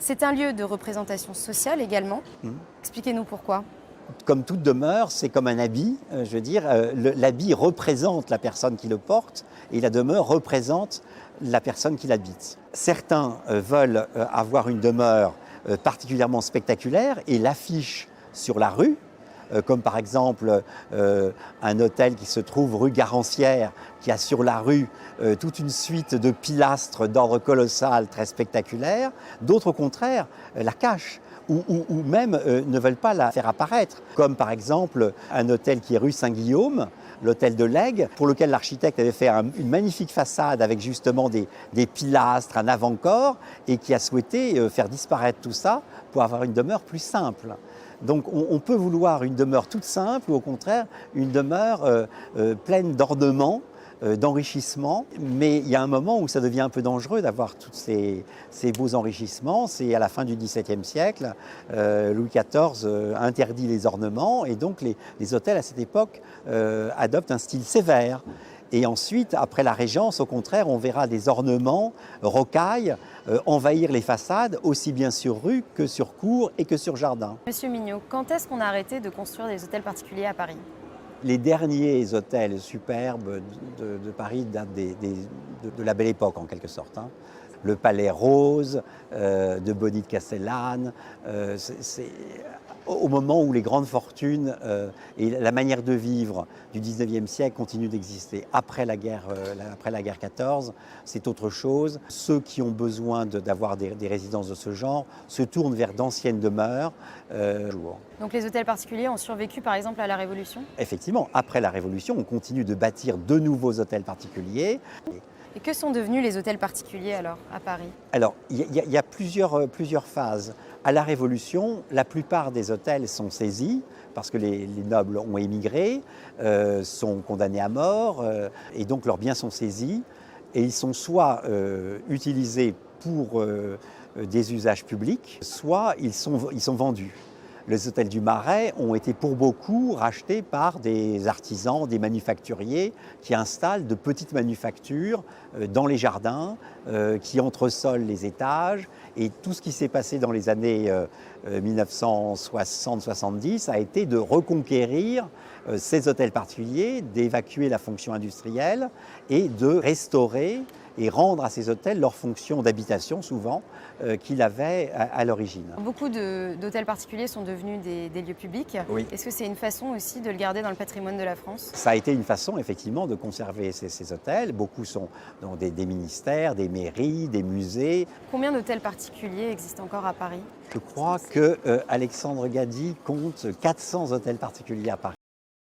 C'est un lieu de représentation sociale également. Mmh. Expliquez-nous pourquoi. Comme toute demeure, c'est comme un habit. Je veux dire, l'habit représente la personne qui le porte et la demeure représente la personne qui l'habite. Certains veulent avoir une demeure particulièrement spectaculaire et l'affichent sur la rue, comme par exemple un hôtel qui se trouve rue Garancière, qui a sur la rue toute une suite de pilastres d'ordre colossal très spectaculaires. D'autres, au contraire, la cachent. Ou même ne veulent pas la faire apparaître, comme par exemple un hôtel qui est rue Saint-Guillaume, l'hôtel de l'Aigle, pour lequel l'architecte avait fait une magnifique façade avec justement des pilastres, un avant-corps, et qui a souhaité faire disparaître tout ça pour avoir une demeure plus simple. Donc on peut vouloir une demeure toute simple ou au contraire une demeure pleine d'ornements, d'enrichissement, mais il y a un moment où ça devient un peu dangereux d'avoir tous ces beaux enrichissements. C'est à la fin du XVIIe siècle, Louis XIV interdit les ornements et donc les hôtels à cette époque adoptent un style sévère. Et ensuite, après la Régence, au contraire, on verra des ornements, rocailles, envahir les façades, aussi bien sur rue que sur cour et que sur jardin. Monsieur Mignot, quand est-ce qu'on a arrêté de construire des hôtels particuliers à Paris ? Les derniers hôtels superbes de Paris datent de la Belle Époque, en quelque sorte. Hein. Le Palais Rose de Bonny de Castellane, c'est au moment où les grandes fortunes et la manière de vivre du XIXe siècle continuent d'exister. Après la guerre 14, c'est autre chose. Ceux qui ont besoin d'avoir des résidences de ce genre se tournent vers d'anciennes demeures. Donc les hôtels particuliers ont survécu par exemple à la Révolution ? Effectivement, après la Révolution, on continue de bâtir de nouveaux hôtels particuliers. Et que sont devenus les hôtels particuliers alors à Paris ? Alors, il y a plusieurs phases. À la Révolution, la plupart des hôtels sont saisis parce que les nobles ont émigré, sont condamnés à mort, et donc leurs biens sont saisis. Et ils sont soit utilisés pour des usages publics, soit ils sont vendus. Les hôtels du Marais ont été pour beaucoup rachetés par des artisans, des manufacturiers qui installent de petites manufactures dans les jardins, qui entresolent les étages. Et tout ce qui s'est passé dans les années 1960-70 a été de reconquérir ces hôtels particuliers, d'évacuer la fonction industrielle et de restaurer et rendre à ces hôtels leur fonction d'habitation, souvent, qu'ils avaient à l'origine. Beaucoup d'hôtels particuliers sont devenus des lieux publics. Oui. Est-ce que c'est une façon aussi de le garder dans le patrimoine de la France ? Ça a été une façon, effectivement, de conserver ces hôtels. Beaucoup sont dans des ministères, des mairies, des musées. Combien d'hôtels particuliers existent encore à Paris ? Je crois que Alexandre Gady compte 400 hôtels particuliers à Paris.